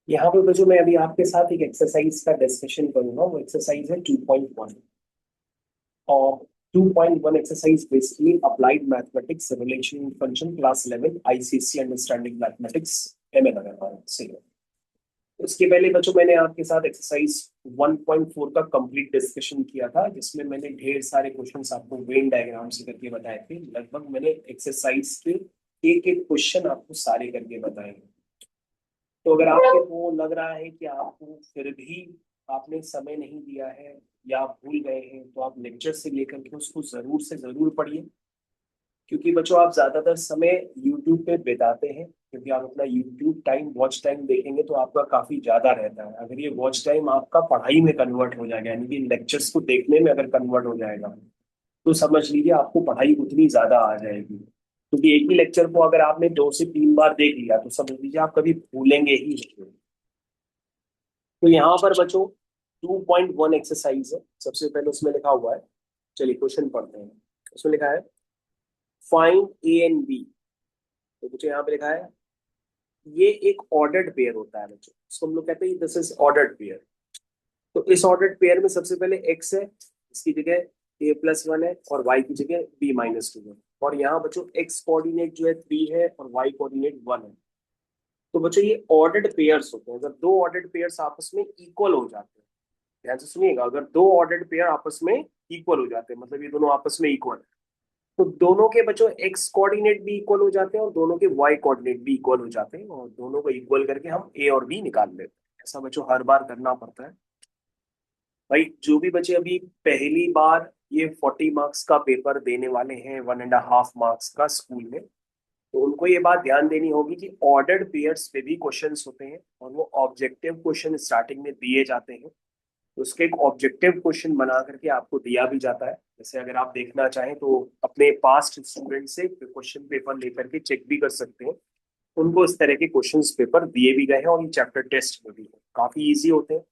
यहाँ पे जो मैं अभी आपके साथ एक एक्सरसाइज का डिस्कशन करूंगा, वो एक्सरसाइज है 2.1। और 2.1 exercise basically applied mathematics relation function class 11 ICSC understanding mathematics MA नगर से। उसके पहले बच्चों मैंने आपके साथ एक्सरसाइज 1.4 का कंप्लीट डिस्कशन किया था, जिसमें मैंने ढेर सारे क्वेश्चंस आपको वेन डायग्राम से करके बताए थे। लगभग मैंने एक्सरसाइज के एक एक क्वेश्चन आपको सारे करके बताए हैं। तो अगर आपको लग रहा है कि आपको फिर भी आपने समय नहीं दिया है या आप भूल गए हैं, तो आप लेक्चर से लेकर के उसको जरूर से जरूर पढ़िए। क्योंकि बच्चों आप ज्यादातर समय यूट्यूब पे बिताते हैं, क्योंकि आप अपना यूट्यूब टाइम वॉच टाइम देखेंगे तो आपका काफी ज्यादा रहता है। अगर ये वॉच टाइम आपका पढ़ाई में कन्वर्ट हो जाएगा, यानी कि लेक्चर्स को देखने में अगर कन्वर्ट हो जाएगा, तो समझ लीजिए आपको पढ़ाई उतनी ज्यादा आ जाएगी। क्योंकि एक ही लेक्चर को अगर आपने 2 से 3 बार देख लिया तो समझ लीजिए आप कभी भूलेंगे ही नहीं। तो यहाँ पर बच्चों 2.1 एक्सरसाइज है। सबसे पहले उसमें लिखा हुआ है, चलिए क्वेश्चन पढ़ते हैं। उसमें लिखा है फाइंड ए एंड बी। तो बच्चों यहाँ पे लिखा है ये एक ऑर्डर्ड पेयर होता है बच्चों, इसको हम लोग कहते हैं दिस इज ऑर्डर्ड पेयर। तो इस ऑर्डर्ड पेयर में सबसे पहले एक्स है, इसकी जगह a+1 है, और y की जगह b-2 है। और यहाँ बच्चों x कोऑर्डिनेट जो है 3 है और y कोऑर्डिनेट 1 है। तो बच्चों ये ऑर्डर्ड पेयर्स होते हैं। अगर दो ऑर्डर्ड पेयर्स आपस में इक्वल हो जाते हैं, ध्यान से सुनिएगा, अगर दो ऑर्डर्ड पेयर आपस में इक्वल हो जाते हैं मतलब ये दोनों आपस में इक्वल है, तो दोनों के बच्चों एक्स कोऑर्डिनेट भी इक्वल हो जाते हैं और दोनों के वाई कोऑर्डिनेट भी इक्वल हो जाते हैं, और दोनों को इक्वल करके हम ए और बी निकाल लेते हैं। ऐसा बच्चों हर बार करना पड़ता है। भाई जो भी बच्चे अभी पहली बार ये 40 मार्क्स का पेपर देने वाले हैं, 1.5 मार्क्स का स्कूल में, तो उनको ये बात ध्यान देनी होगी कि ऑर्डर्ड पेयर्स पे भी क्वेश्चंस होते हैं और वो ऑब्जेक्टिव क्वेश्चन स्टार्टिंग में दिए जाते हैं। तो उसके एक ऑब्जेक्टिव क्वेश्चन बना करके आपको दिया भी जाता है। जैसे अगर आप देखना चाहें तो अपने पास्ट स्टूडेंट से क्वेश्चन पेपर लेकर के चेक भी कर सकते हैं। उनको इस तरह के क्वेश्चंस पेपर दिए भी गए हैं और ये चैप्टर टेस्ट में भी है, काफी इजी होते हैं।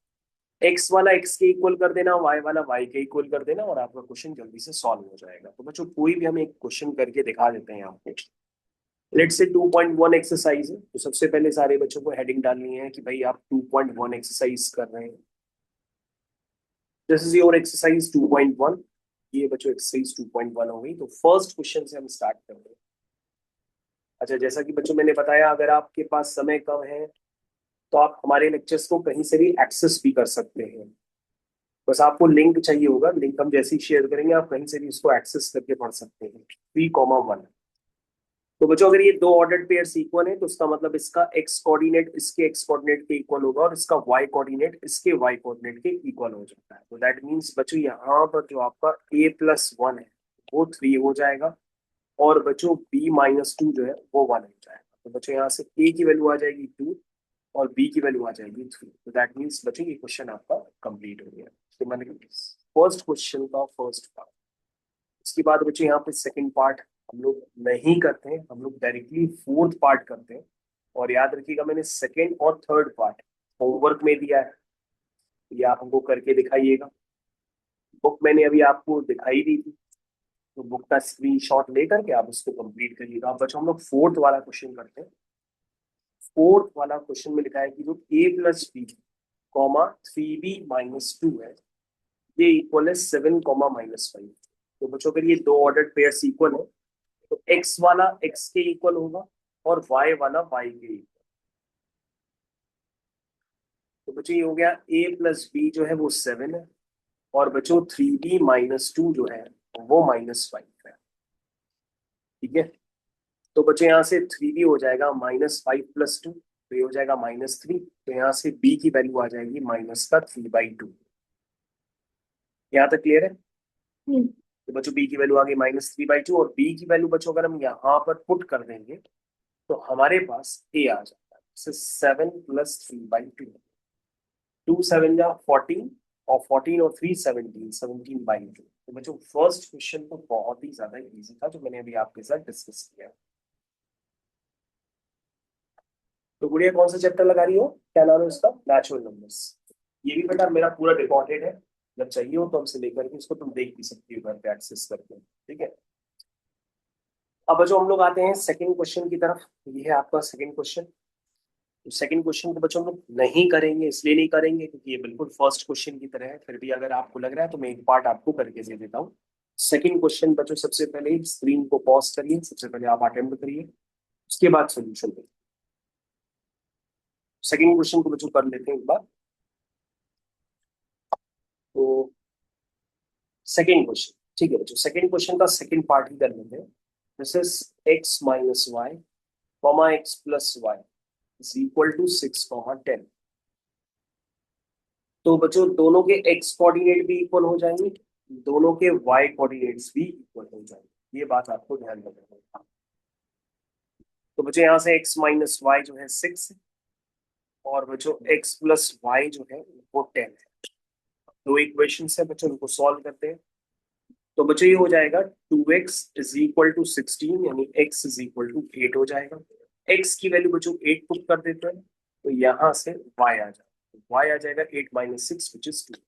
एक्स वाला एक्स के इक्वल कर देना, वाई वाला वाई के इक्वल कर देना, और आपका क्वेश्चन जल्दी से सॉल्व हो जाएगा। तो बच्चों कोई भी हम एक क्वेश्चन करके दिखा देते हैं यहाँ पे। लेट्स से 2.1 एक्सरसाइज है, तो सबसे पहले सारे बच्चों को हेडिंग डालनी है कि भाई आप 2.1 एक्सरसाइज कर रहे हैं। This is your exercise 2.1। ये बच्चों एक्सरसाइज 2.1 हो गई। तो फर्स्ट क्वेश्चन से हम स्टार्ट कर रहे हैं। अच्छा, जैसा कि बच्चों मैंने बताया, अगर आपके पास समय कम है तो आप हमारे लेक्चर्स को कहीं से भी एक्सेस भी कर सकते हैं। बस आपको लिंक चाहिए होगा, लिंक हम जैसे ही शेयर करेंगे आप कहीं से भी इसको एक्सेस करके पढ़ सकते हैं। 3,1। तो बच्चों अगर ये दो ऑर्डर्ड पेयर्स इक्वल है तो उसका मतलब इसका एक्स कोऑर्डिनेट इसके एक्स कोऑर्डिनेट के इक्वल होगा और इसका वाई कोऑर्डिनेट इसके वाई कोऑर्डिनेट के इक्वल हो जाता है। तो दैट मीन्स बच्चों यहाँ पर जो आपका a+1 है वो 3 हो जाएगा, और बच्चों b-2 जो है वो 1 हो जाएगा। तो बच्चों यहाँ से a की वैल्यू आ जाएगी 2 और b की वैल्यू आ जाएगी 3। तो दैट मीन्स बच्चों ये क्वेश्चन आपका कंप्लीट हो गया। तो मैंने फर्स्ट क्वेश्चन का फर्स्ट पार्ट। इसके बाद बच्चों यहाँ पे सेकंड पार्ट हम लोग नहीं करते हैं, हम लोग डायरेक्टली फोर्थ पार्ट करते हैं। और याद रखिएगा मैंने सेकंड और थर्ड पार्ट होमवर्क में दिया है, ये आप हमको करके दिखाइएगा। बुक मैंने अभी आपको दिखाई दी थी, तो बुक का स्क्रीनशॉट लेकर के आप उसको कंप्लीट करिएगा। अब बच्चों हम लोग फोर्थ वाला क्वेश्चन करते हैं। फोर्थ वाला क्वेश्चन में लिखा है कि जो a+b, 3b-2 है, ये इक्वल है 7, -5। तो बच्चों अगर ये दो ऑर्डर्ड पेयर्स इक्वल है तो x वाला x के इक्वल होगा और y वाला y के इक्वल। तो बच्चों ये हो गया a+b जो है वो 7 है, और बच्चों 3b-2 जो है वो -5 है। ठीक है, तो बच्चों यहाँ से 3b हो जाएगा -5+2, तो ये हो जाएगा -3। तो यहाँ से b की वैल्यू आ जाएगी -3/2। यहाँ तक क्लियर है? तो बच्चों b की वैल्यू आ गई -3/2, और b की वैल्यू बच्चों अगर हम यहाँ पर पुट कर देंगे तो हमारे पास a आ जाता है। 7 + 3/2, 2 7 जा 14, और 14 और 3 17, 17/2। तो बच्चों फर्स्ट क्वेश्चन तो बहुत ही ज्यादा इजी था जो मैंने अभी आपके साथ डिस्कस किया। तो गुड़िया कौन सा चैप्टर लगा रही हो, क्या नाम है उसका? Natural numbers. ये भी बेटा मेरा पूरा रिकॉर्डेड है, जब चाहिए हो तो हमसे लेकर के इसको तुम देख भी सकती हो घर पे एक्सेस करके। ठीक है, अब जो हम लोग आते हैं सेकंड क्वेश्चन की तरफ। ये है आपका सेकंड क्वेश्चन। तो सेकंड क्वेश्चन को बच्चों हम लोग नहीं करेंगे, इसलिए नहीं करेंगे क्योंकि ये बिल्कुल फर्स्ट क्वेश्चन की तरह है। फिर भी अगर आपको लग रहा है तो मैं एक पार्ट आपको करके दे देता हूँ। सेकंड क्वेश्चन बच्चों, सबसे पहले स्क्रीन को पॉज करिए, सबसे पहले आप अटेम्प्ट करिए, उसके बाद सोल्यूशन देखिए। सेकंड क्वेश्चन को बच्चों कर लेते हैं एक बार। तो सेकंड क्वेश्चन, ठीक है बच्चों, सेकंड क्वेश्चन का सेकंड पार्ट ही कर लेते हैं। This is x minus y comma x plus y is equal to 6, 10। तो बच्चों दोनों के x कोऑर्डिनेट भी इक्वल हो जाएंगे, दोनों के y कोऑर्डिनेट्स भी इक्वल हो जाएंगे, ये बात आपको ध्यान रखना है। तो बच्चों यहाँ से x माइनस वाई जो है 6 और बच्चों x प्लस वाई जो है वो 10 है। दो इक्वेशन है बच्चों, उनको सॉल्व करते हैं। तो बच्चों ये हो जाएगा 2x इज इक्वल टू 16, यानी x इज इक्वल टू 8 हो जाएगा। x की वैल्यू बच्चों 8 पुट कर देते हैं, तो यहाँ से y आ जाएगा, y आ जाएगा 8 माइनस 6 विच इज 2।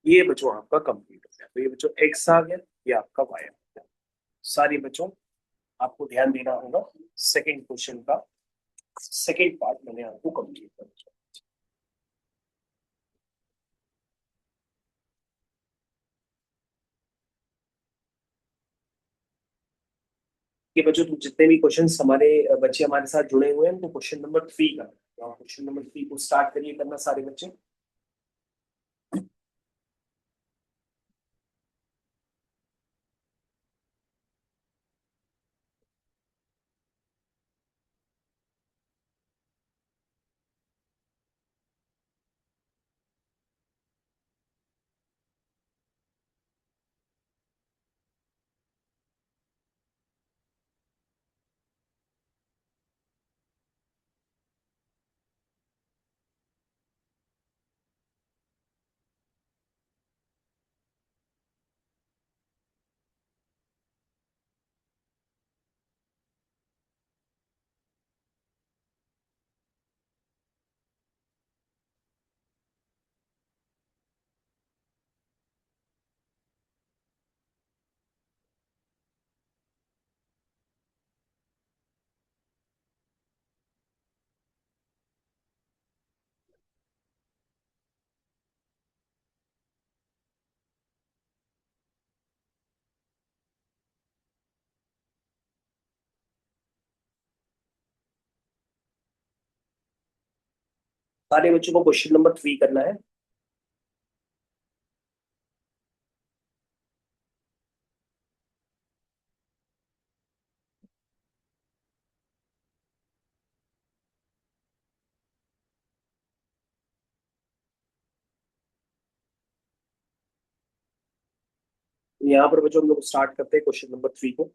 ये बच्चों आपका कंप्लीट हो गया। तो ये बच्चों x आ गया, ये आपका y आ गया। सारी बच्चों आपको ध्यान देना होगा, सेकंड क्वेश्चन का सेकंड पार्ट मैंने आपको कंप्लीट कर दिया। ये बच्चों तो जितने भी क्वेश्चन हमारे बच्चे हमारे साथ जुड़े हुए हैं, तो क्वेश्चन नंबर 3 का, तो क्वेश्चन नंबर 3 को स्टार्ट करिए करना सारे बच्चे। सारे बच्चों को क्वेश्चन नंबर 3 करना है। यहाँ पर बच्चों हम लोग स्टार्ट करते हैं क्वेश्चन नंबर 3 को।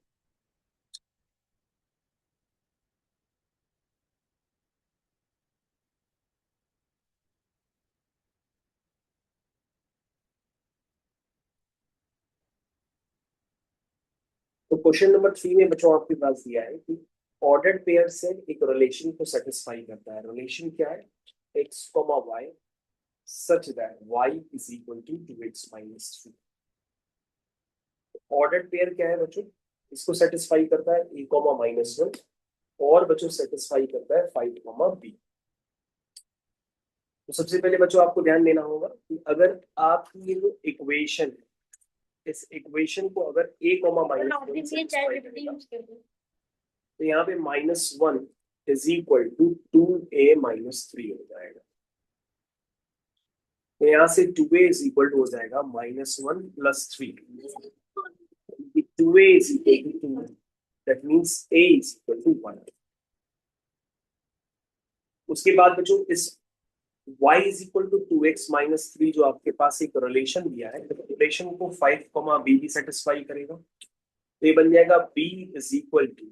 तो क्वेश्चन नंबर 3 में बच्चों आपके पास दिया है कि ऑर्डर्ड पेयर से एक रिलेशन को सेटिस्फाई करता है। रिलेशन क्या है? x, y such that y is equal to 2x minus 3। Ordered pair क्या है बच्चों? इसको सेटिस्फाई करता है a, -1 और बच्चों सेटिस्फाई करता है 5, b। तो सबसे पहले बच्चों आपको ध्यान देना होगा कि अगर आपकी ये जो इक्वेशन है, इस इक्वेशन को अगर a, -1 तो यहाँ पे -1 इज इक्वल टू 2a-3 हो जाएगा। तो यहाँ से 2a इज इक्वल टू हो जाएगा -1 + 3। 2a is equal to 2, that means a is equal to 1। उसके बाद बच्चों इस y is equal to 2x minus 3 जो आपके पास एक रिलेशन दिया है, तो रिलेशन को 5, b भी सेटिस्फाई करेगा। तो ये बन जाएगा b is equal to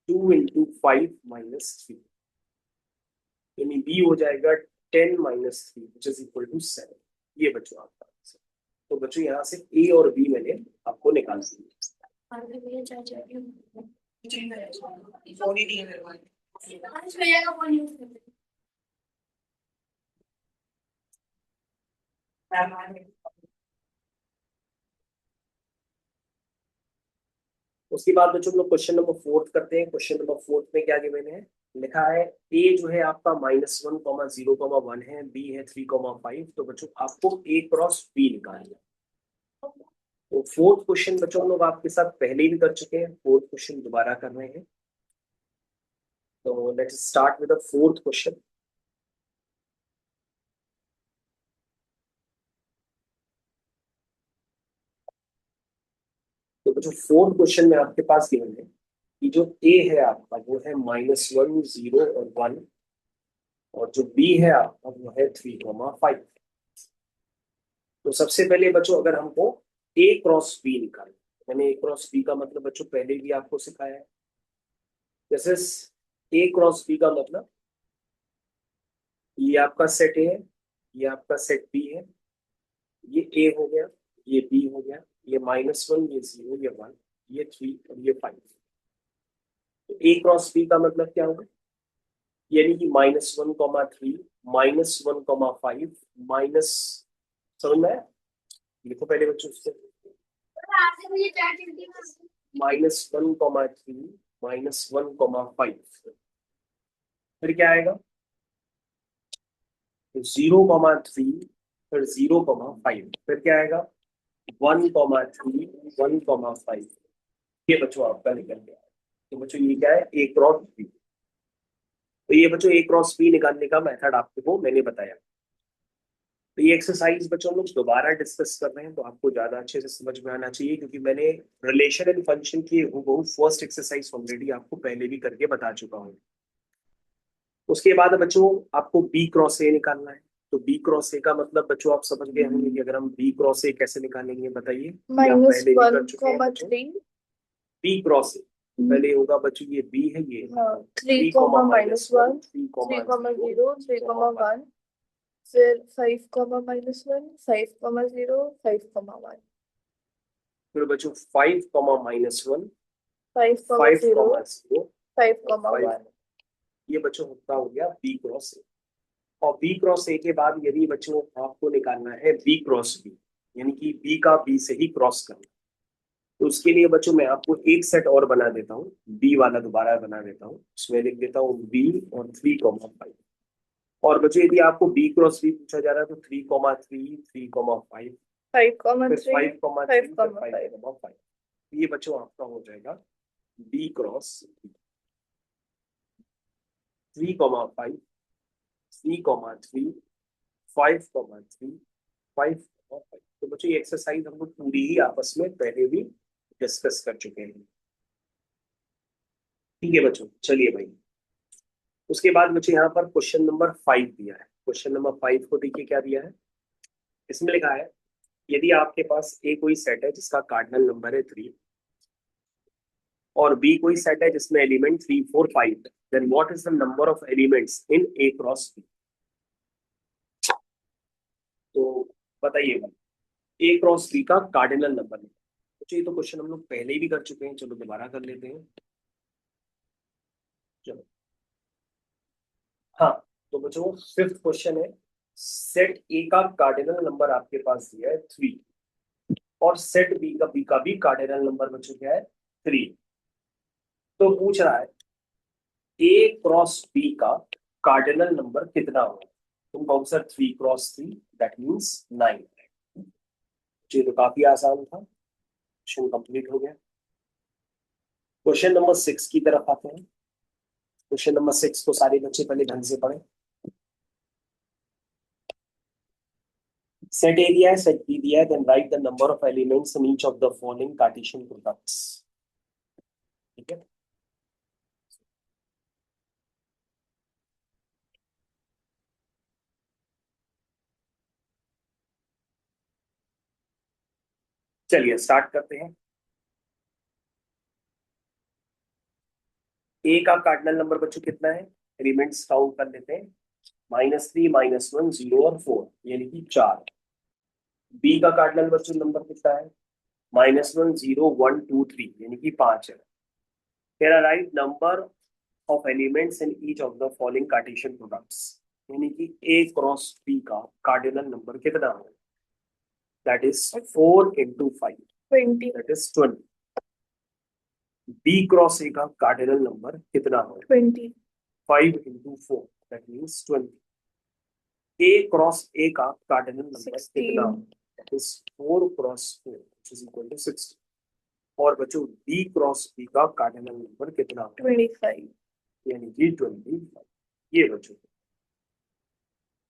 2 into 5 minus 3, यानी b हो जाएगा 10 minus 3 which is equal to 7। ये बच्चों आपका आंसर। तो बच्चों यहाँ से a और b मैंने आपको निकाल दिया। उसके बाद बच्चों हम लोग क्वेश्चन नंबर 4 करते हैं। क्वेश्चन नंबर 4 में क्या गिवन है, लिखा है ए जो है आपका -1, 0, 1 है, बी है 3, 5। तो बच्चों आपको ए क्रॉस बी निकालना है। तो 4th क्वेश्चन बच्चों हम लोग आपके साथ पहले भी कर चुके हैं, 4th क्वेश्चन दोबारा कर रहे हैं। तो let's start with the 4th question. तो बच्चों 4th क्वेश्चन में आपके पास गिवन है कि जो ए है आपका वो है -1, 0 और 1, और जो बी है आपका वो है 3, 5। तो सबसे पहले बच्चों अगर हमको ए क्रॉस बी निकालना, मैंने ए क्रॉस बी का मतलब बच्चों पहले भी आपको सिखाया है। जैसे ए क्रॉस बी का मतलब ये आपका सेट ए है, ये आपका सेट बी है, ये ए हो गया, ये बी हो गया, ये -1, ये 0, ये 1, ये 3 और ये 5। तो ए क्रॉस बी का मतलब क्या होगा, यानी कि -1, 3, -1, 5 माइनस, समझ में आया? लिखो पहले बच्चों उससे, -1, 3, -1, 5। फिर क्या आएगा, 0, 3, फिर 0, 5। फिर क्या आएगा 1, 3, 1, 5। ये बच्चों आपका निकल गया। तो बच्चों ये क्या है, ए क्रॉस बी। तो ये बच्चों ए क्रॉस बी निकालने का मेथड आपको मैंने बताया। तो ये एक्सरसाइज बच्चों हम लोग दोबारा डिस्कस कर रहे हैं, तो आपको ज्यादा अच्छे से समझ में आना चाहिए, क्योंकि मैंने रिलेशन एंड फंक्शन की वो फर्स्ट एक्सरसाइज ऑलरेडी आपको पहले भी करके बता चुका हूँ। उसके बाद बच्चों आपको बी क्रॉस ए निकालना है। तो बी क्रॉस ए का मतलब बच्चों आप समझ गए होंगे कि अगर हम बी क्रॉस ए कैसे निकालेंगे, बताइए। ये आप पहले भी कर चुके हैं बच्चों। बी क्रॉस ए पहले होगा बच्चों, ये बी है, ये 3, -1, 3, 0, 3, 1, फिर 5, -1, 5, 0, 5, 1। फिर बच्चों 5, -1, 5, 5, 0, 0, 5, 5। 1। ये बच्चों होता हो गया बी क्रॉस ए। और बी क्रॉस ए के बाद यदि बच्चों आपको निकालना है बी क्रॉस बी, यानी कि बी का बी से ही क्रॉस करना, तो उसके लिए बच्चों मैं आपको एक सेट और बना देता हूँ, बी वाला दोबारा बना देता हूँ। उसमें लिख देता हूँ बी और 3, 5। और बच्चों यदि आपको बी क्रॉस बी पूछा जा रहा है तो 3, 3, 3, 5, 5, फिर 3, 5, 5, 5। ये बच्चों आपका हो जाएगा बी क्रॉस 3, 5, 3, 3, 5, 3, 5। तो बच्चों ये एक्सरसाइज हम लोग पूरी ही आपस में पहले भी डिस्कस कर चुके हैं। ठीक है बच्चों, चलिए भाई। उसके बाद मुझे यहाँ पर क्वेश्चन नंबर 5 दिया है। क्वेश्चन नंबर 5 को देखिए क्या दिया है। इसमें लिखा है यदि आपके पास ए कोई सेट है जिसका कार्डिनल नंबर है 3, और बी कोई सेट है जिसमें element 3, 4, 5, then what is the number of elements in A cross B. तो बताइए भाई, ए क्रॉस बी का कार्डिनल नंबर है। तो ये तो क्वेश्चन हम लोग पहले भी कर चुके हैं, चलो दोबारा कर लेते हैं। चलो, हाँ। तो बच्चों 5th क्वेश्चन है, सेट ए का कार्डिनल नंबर आपके पास दिया है 3, और सेट बी का भी कार्डिनल नंबर बच्चों क्या है 3। तो पूछ रहा है ए क्रॉस बी का कार्डिनल नंबर कितना होगा। तुम कहो सर 3 × 3, दैट मीन्स 9। ये तो काफी आसान था, क्वेश्चन कंप्लीट हो गया। क्वेश्चन नंबर 6 की तरफ आते हैं। क्वेश्चन नंबर 6 को सारे बच्चे पहले ढंग से पढ़े। सेट ए दिया है, सेट बी दिया है, then write the number of elements in each of the following Cartesian products. ठीक है, चलिए स्टार्ट करते हैं। ए का कार्डिनल नंबर बच्चों कितना है, एलिमेंट्स काउंट कर लेते हैं। -3, -1, 0 और 4, यानी कि 4। बी का कार्डिनल बच्चों नंबर कितना है, -1, 0, 1, 2, 3, यानी कि 5 है। तेरा write number of elements in each of the following Cartesian products, यानी कि ए क्रॉस बी का कार्डिनल नंबर कितना है, that is 4 × 5, 20, that is 20। B cross A का कार्डिनल नंबर कितना हो? 20. 5 into 4, that means 20। A cross A का cardinal number कितना 16. हो? That is 4 × 4 which is equal to 60। और बच्चों बी क्रॉस बी का कार्डिनल नंबर कितना हो? 25. यानी कि 25। ये बच्चों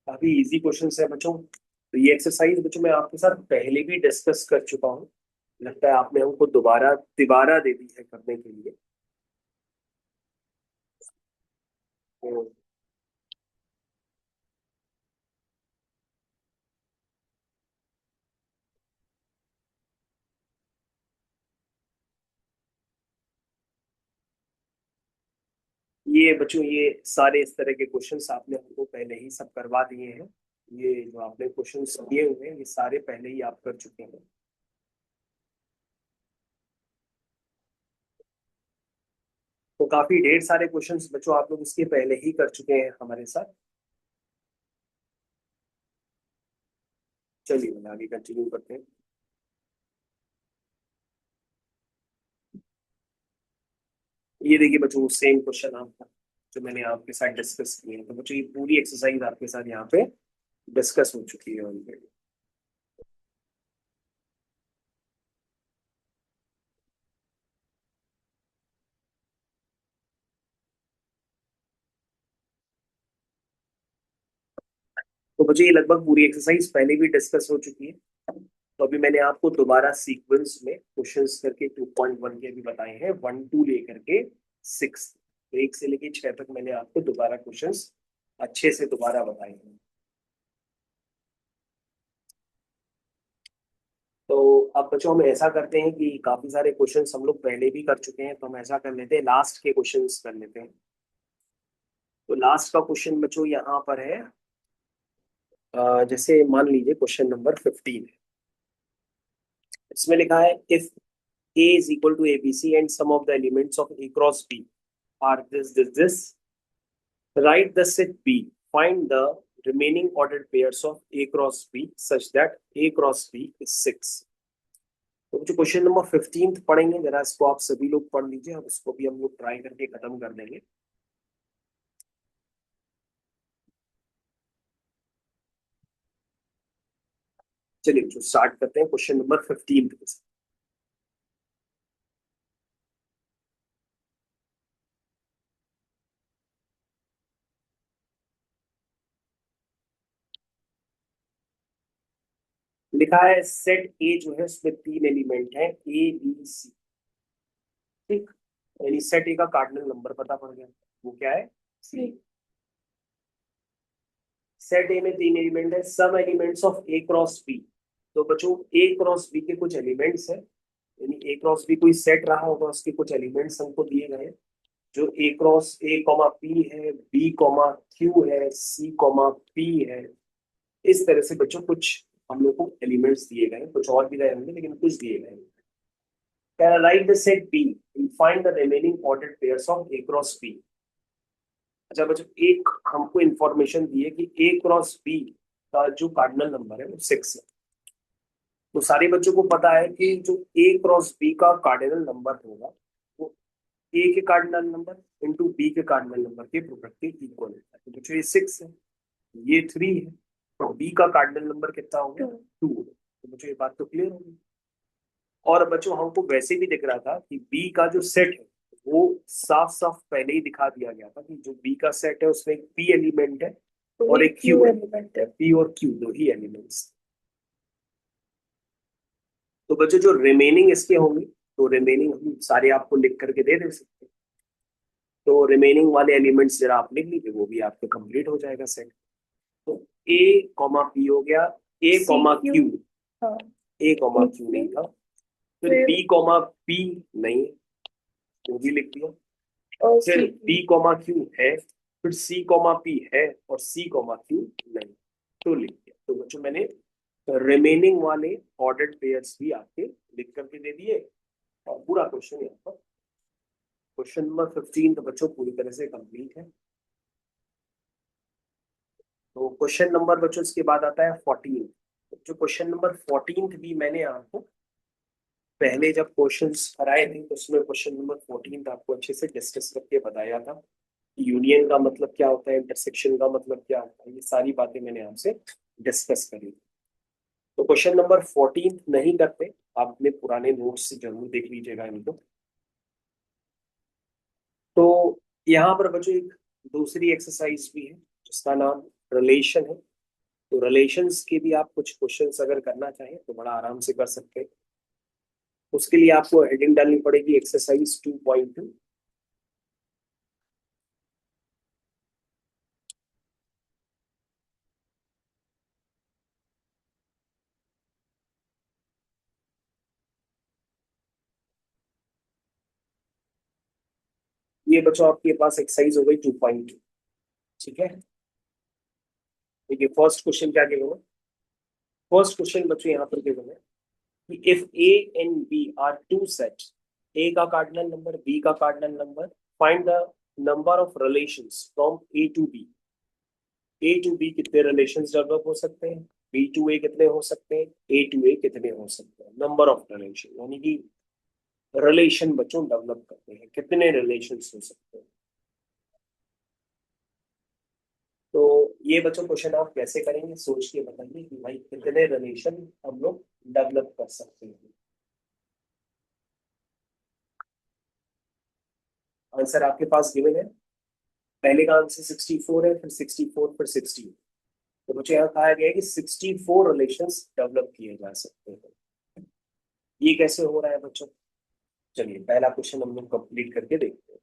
काफी इजी क्वेश्चन है बच्चों। तो ये एक्सरसाइज बच्चों मैं आपके साथ पहले भी डिस्कस कर चुका हूँ, लगता है आपने हमको दोबारा तिबारा दे दी है करने के लिए। तो ये बच्चों ये सारे इस तरह के क्वेश्चंस आपने हमको पहले ही सब करवा दिए हैं। ये जो आपने क्वेश्चंस किए हुए हैं ये सारे पहले ही आप कर चुके हैं। तो काफी ढेर सारे क्वेश्चंस बच्चों आप लोग इसके पहले ही कर चुके हैं हमारे साथ। चलिए मैं आगे कंटिन्यू करते हैं। ये देखिए बच्चों सेम क्वेश्चन आपका जो मैंने आपके साथ डिस्कस किए हैं। तो बच्चों ये पूरी एक्सरसाइज आपके साथ यहाँ पे डिस्कस हो चुकी है ऑलरेडी। तो बच्चों ये लगभग पूरी एक्सरसाइज पहले भी डिस्कस हो चुकी है। तो अभी मैंने आपको दोबारा सीक्वेंस में क्वेश्चंस करके 2.1 के भी बताए हैं, 1 2 लेकर के 6। तो 1 से लेके 6 तक मैंने आपको दोबारा क्वेश्चंस अच्छे से दोबारा बताए हैं। तो अब बच्चों हम ऐसा करते हैं कि काफी सारे क्वेश्चंस हम लोग पहले भी कर चुके हैं, तो हम ऐसा कर लेते हैं लास्ट के क्वेश्चंस कर लेते हैं। तो लास्ट का क्वेश्चन बच्चों यहाँ पर है, जैसे मान लीजिए क्वेश्चन नंबर 15 है। इसमें लिखा है if A is equal to ABC and sum of the elements of A cross B are this. Write the set B. Find the remaining ordered pairs of A cross B such that A cross B is 6। तो जो question number 15 पढ़ेंगे जरा इसको आप सभी लोग पढ़ लीजिए, अब इसको भी हम लोग ट्राई करके खत्म कर देंगे। चलिए जो स्टार्ट करते हैं क्वेश्चन नंबर 15 के साथ। लिखा है सेट ए जो है उसमें 3 एलिमेंट है ए बी सी। ठीक, यानी सेट ए का कार्डिनल नंबर पता पड़ गया, वो क्या है? 3। सेट ए में 3 एलिमेंट है, some elements of A cross B. तो बच्चों ए क्रॉस बी के कुछ एलिमेंट्स है, यानी ए क्रॉस बी कोई सेट रहा होगा, उसके कुछ एलिमेंट्स हमको दिए गए हैं जो ए क्रॉस ए कॉमा पी है, बी कॉमा क्यू है, सी कॉमा पी है। इस तरह से बच्चों कुछ हम लोग को एलिमेंट्स दिए गए हैं, कुछ और भी गए होंगे लेकिन कुछ दिए गए हैं। Write the set B and find the remaining ordered pairs of A cross B. अच्छा बच्चों एक हमको इंफॉर्मेशन दी है कि ए क्रॉस बी का जो कार्डिनल नंबर है वो 6 है। तो सारे बच्चों को पता है कि जो ए क्रॉस बी का कार्डिनल नंबर होगा वो ए के कार्डिनल नंबर इंटू बी के कार्डिनल नंबर के प्रोडक्ट के इक्वल होता है। तो बच्चों ये 6 है, ये 3 है, तो बी का कार्डिनल नंबर कितना हो गया? 2। तो बच्चों ये बात तो क्लियर होगी। और बच्चों हमको वैसे भी दिख रहा था कि बी का जो सेट है वो साफ साफ पहले ही दिखा दिया गया था कि जो बी का सेट है उसमें एक पी एलिमेंट है और एक क्यू एलिमेंट है। पी और क्यू दो ही एलिमेंट्स। तो बच्चों जो रिमेनिंग इसके होंगे, तो रिमेनिंग हम सारे आपको लिख करके दे सकते हैं। तो रिमेनिंग वाले एलिमेंट्स जरा आप लिख लीजिए, वो भी आपके कंप्लीट हो जाएगा सेट। तो ए कॉमा पी हो गया, ए कॉमा क्यू, ए कॉमा क्यू नहीं था, फिर बी कॉमा पी नहीं, वो भी लिख दिया, फिर बी कॉमा क्यू है, फिर सी कॉमा पी है और सी कॉमा क्यू नहीं, तो लिख दिया। तो बच्चों मैंने रिमेनिंग वाले ऑर्डर्ड पेयर्स भी आपके लिख करके दे दिए और पूरा क्वेश्चन यहाँ पर क्वेश्चन नंबर 15 तो बच्चों पूरी तरह से कंप्लीट है। तो क्वेश्चन नंबर बच्चों इसके बाद आता है 14। जो क्वेश्चन नंबर 14 भी मैंने आपको पहले जब क्वेश्चंस कराए थे तो उसमें क्वेश्चन नंबर 14 आपको अच्छे से डिस्कस करके बताया था। यूनियन का मतलब क्या होता है, इंटरसेक्शन का मतलब क्या होता है, ये सारी बातें मैंने आपसे डिस्कस करी। तो क्वेश्चन नंबर 14 नहीं करते, आप अपने पुराने नोट्स से जरूर देख लीजिएगा इनको। तो यहाँ पर बच्चों एक दूसरी एक्सरसाइज भी है जिसका नाम रिलेशन है। तो रिलेशंस के भी आप कुछ क्वेश्चंस अगर करना चाहें तो बड़ा आराम से कर सकते हैं। उसके लिए आपको हेडिंग डालनी पड़ेगी एक्सरसाइज 2.2। ये बच्चों आपके पास एक्सरसाइज हो गई 2.2। ठीक है, देखिए फर्स्ट क्वेश्चन क्या गिवन है। फर्स्ट क्वेश्चन बच्चों यहाँ पर गिवन है कि if A and B are two set, A का कार्डिनल नंबर बी का cardinal number, find the number of relations from A to B. A to B कितने रिलेशंस डेवलप हो सकते हैं, बी टू ए कितने हो सकते हैं, ए टू ए कितने हो सकते हैं। नंबर ऑफ रिलेशन यानी कि रिलेशन बच्चों डेवलप करते हैं, कितने रिलेशंस हो सकते हैं। तो ये बच्चों क्वेश्चन आप कैसे करेंगे सोच के बताइए कि भाई कितने रिलेशन हम लोग डेवलप कर सकते हैं। आंसर आपके पास गिवन है। पहले का आंसर 64 है, फिर 64, फिर 60। तो मुझे यहाँ कहा गया है कि 64 रिलेशंस डेवलप किए जा सकते हैं। ये कैसे हो रहा है बच्चों, चलिए पहला क्वेश्चन हम लोग कंप्लीट करके देखते हैं।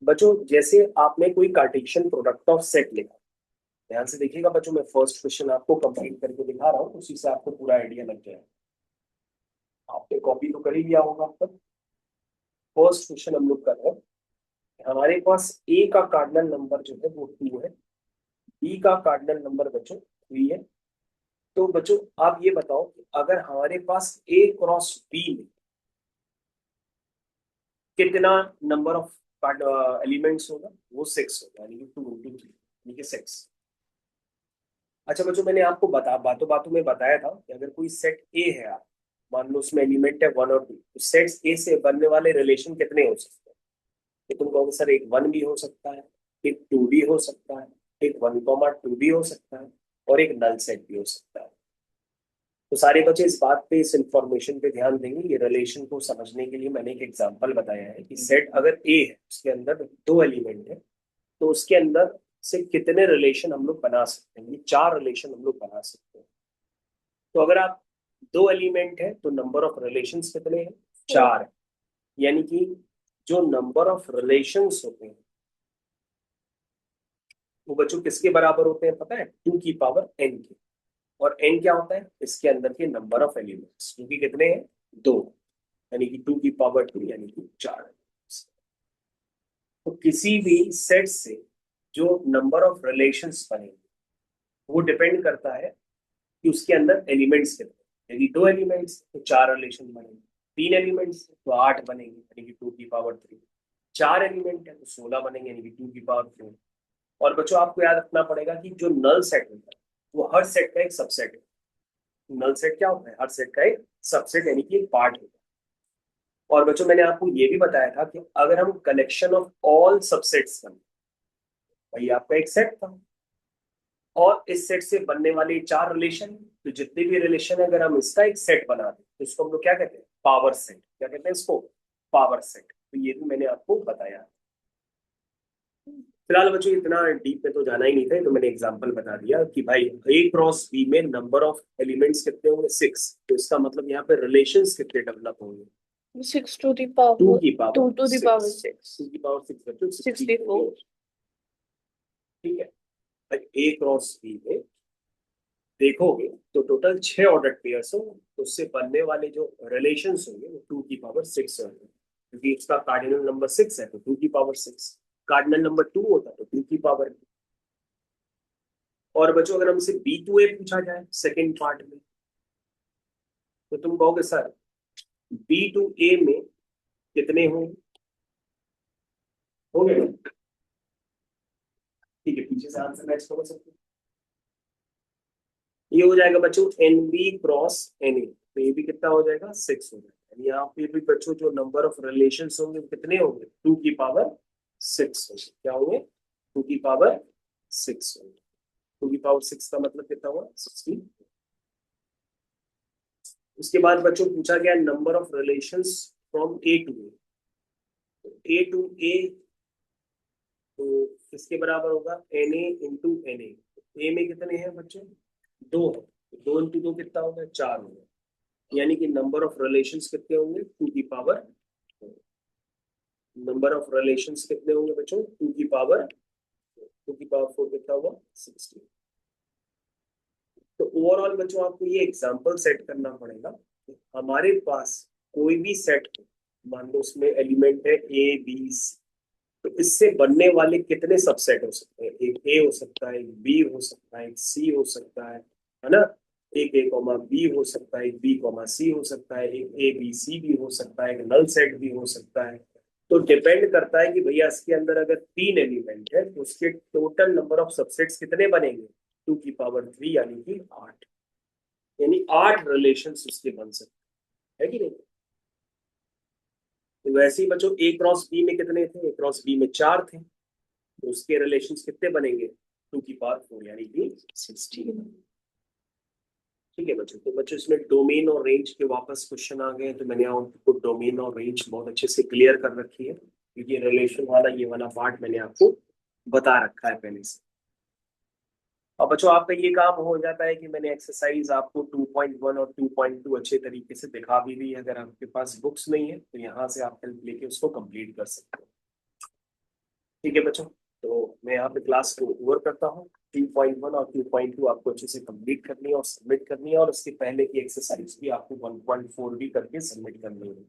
बच्चों जैसे आपने कोई कार्टेशियन प्रोडक्ट ऑफ सेट लिखा, ध्यान से देखिएगा बच्चों, मैं फर्स्ट क्वेश्चन आपको कंप्लीट करके दिखा रहा हूँ, उसी से आपको पूरा आइडिया लग जाएगा। आपने कॉपी तो कर ही लिया होगा अब तक। फर्स्ट क्वेश्चन हम लोग कर रहे हैं। हमारे पास ए का कार्डिनल नंबर जो है वो 2 है, बी का कार्डिनल नंबर बच्चों 3 है। तो बच्चों आप ये बताओ कि अगर हमारे पास ए क्रॉस बी में कितना नंबर ऑफ एलिमेंट्स होगा, वो 6 होगा, यानी कि 2 into 3 यानी कि 6। अच्छा बच्चों मैंने आपको बातों बातों में बताया था कि अगर कोई सेट ए है, आप मान लो उसमें एलिमेंट है 1 और 2, तो सेट ए से बनने वाले रिलेशन कितने हो सकते हैं। तो तुम कहोगे सर एक 1 भी हो सकता है, एक 2 भी हो सकता है, एक 1, 2 भी हो सकता है, और एक नल सेट भी हो सकता है। तो सारे बच्चे इस बात पे, इस इंफॉर्मेशन पे ध्यान देंगे। ये रिलेशन को समझने के लिए मैंने एक एग्जांपल बताया है कि सेट अगर ए है, उसके अंदर 2 एलिमेंट है, तो उसके अंदर से कितने रिलेशन हम लोग बना सकते हैं। ये 4 रिलेशन हम लोग बना सकते हैं। तो अगर आप 2 एलिमेंट है तो नंबर ऑफ रिलेशंस कितने हैं, 4 है। यानी कि जो नंबर ऑफ रिलेशंस होते हैं वो बच्चों किसके बराबर होते हैं पता है, 2 की पावर n के। और n क्या होता है, इसके अंदर के नंबर ऑफ एलिमेंट्स, क्योंकि कितने हैं, 2, यानी कि 2 की पावर 2 यानी कि 4। तो किसी भी सेट से जो नंबर ऑफ रिलेशंस बनेंगे वो डिपेंड करता है कि उसके अंदर एलिमेंट्स कितने। यदि 2 एलिमेंट्स तो 4 रिलेशन बनेंगे, 3 एलिमेंट्स तो 8 बनेंगे यानी कि 2 की पावर 3, 4 एलिमेंट है तो 16 बनेंगे यानी कि 2 की पावर 4। और बच्चों आपको याद रखना पड़ेगा कि जो नल सेट होता है वो हर सेट का एक सबसेट है। नल सेट क्या होता है, हर सेट का एक सबसेट यानी कि एक पार्ट होता है। और बच्चों मैंने आपको ये भी बताया था कि अगर हम कलेक्शन ऑफ ऑल सबसेट्स बने, भाई आपका एक सेट था और इस सेट से बनने वाले 4 रिलेशन, तो जितने भी रिलेशन है अगर हम इसका एक सेट बना दें तो इसको हम लोग क्या कहते हैं, पावर सेट। क्या कहते हैं इसको, पावर सेट। तो ये भी मैंने आपको बताया। फिलहाल बच्चों इतना डीप में तो जाना ही नहीं था, तो मैंने एग्जांपल बता दिया कि भाई ए क्रॉस बी में नंबर ऑफ एलिमेंट्स कितने होंगे, 6। तो इसका मतलब यहाँ पे रिलेशंस कितने डेवलप होंगे, 6 to the 2 power की पावर 2 to the power 6, 6 2 की पावर 6 बच्चों 64। 64। ठीक है, भाई ए क्रॉस बी में देखोगे तो टोटल 6 ऑर्डर पेयर्स हो, तो उससे बनने वाले जो रिलेशंस होंगे वो 2 की पावर 6 होंगे, क्योंकि उसका कार्डिनल नंबर 6 है तो 2 की पावर 6। कार्डिनल नंबर 2 होता तो 2 की पावर। और बच्चों अगर हमसे B2A पूछा जाए सेकेंड पार्ट में, तो तुम कहोगे सर B2A में कितने होंगे, होंगे ना? ठीक है, पीछे से आंसर मैच करो सकते हो। ये हो जाएगा बच्चों NB क्रॉस NA। तो ये भी कितना हो जाएगा 6 हो जाएगा। यानी यहाँ पे भी बच्चों जो नंबर ऑफ रिलेशन होंगे वो कितने होंगे 2 की पावर 6 होंगे। क्या होंगे 2 की पावर 6 होंगे। 2 की पावर 6 का मतलब कितना हुआ 16। उसके बाद बच्चों पूछा गया number of relations from A to A to A, तो इसके बराबर होगा N A into N A में कितने हैं बच्चों 2 है, 2 इंटू 2 कितना होगा 4 होगा। यानी कि नंबर ऑफ रिलेशंस कितने होंगे 2 की पावर, नंबर ऑफ रिलेशंस कितने होंगे बच्चों 2 की पावर 4 कितना होगा 16। तो ओवरऑल बच्चों आपको ये एग्जांपल सेट करना पड़ेगा। हमारे पास कोई भी सेट हो, मान लो उसमें एलिमेंट है ए बी सी, तो इससे बनने वाले कितने सबसेट हो सकते हैं, एक ए हो सकता है, एक बी हो सकता है, एक सी हो सकता है ना, एक ए कॉमा बी हो सकता है, एक बी कॉमा सी हो सकता है, एक ए बी सी भी हो सकता है, एक नल सेट भी हो सकता है। तो डिपेंड करता है कि भैया इसके अंदर अगर 3 एलिमेंट है तो उसके टोटल नंबर ऑफ सबसेट्स कितने बनेंगे 2 की पावर 3 यानी कि 8। यानी 8 रिलेशन उसके बन सकते हैं, है कि नहीं। तो वैसे ही बच्चों ए क्रॉस बी में कितने थे, ए क्रॉस बी में 4 थे, तो उसके रिलेशन कितने बनेंगे 2 की पावर 4 यानी कि 16। ठीक है बच्चों। तो बच्चों इसमें डोमेन और रेंज के वापस क्वेश्चन आ गए, तो मैंने आपको डोमेन और रेंज बहुत अच्छे से क्लियर कर रखी है, क्योंकि रिलेशन वाला ये वाला पार्ट मैंने आपको बता रखा है पहले से। अब बच्चों आपका ये काम हो जाता है कि मैंने एक्सरसाइज आपको 2.1 और 2.2 अच्छे तरीके से दिखा भी दी है। अगर आपके पास बुक्स नहीं है तो यहाँ से आप हेल्प लेके उसको कंप्लीट कर सकते हो। ठीक है बच्चों, तो मैं यहाँ पे क्लास को ओवर करता हूँ। 2.1 और 2.2 आपको अच्छे से कंप्लीट करनी है और सबमिट करनी है, और उसके पहले की एक्सरसाइज भी आपको 1.4 भी करके सबमिट करनी है।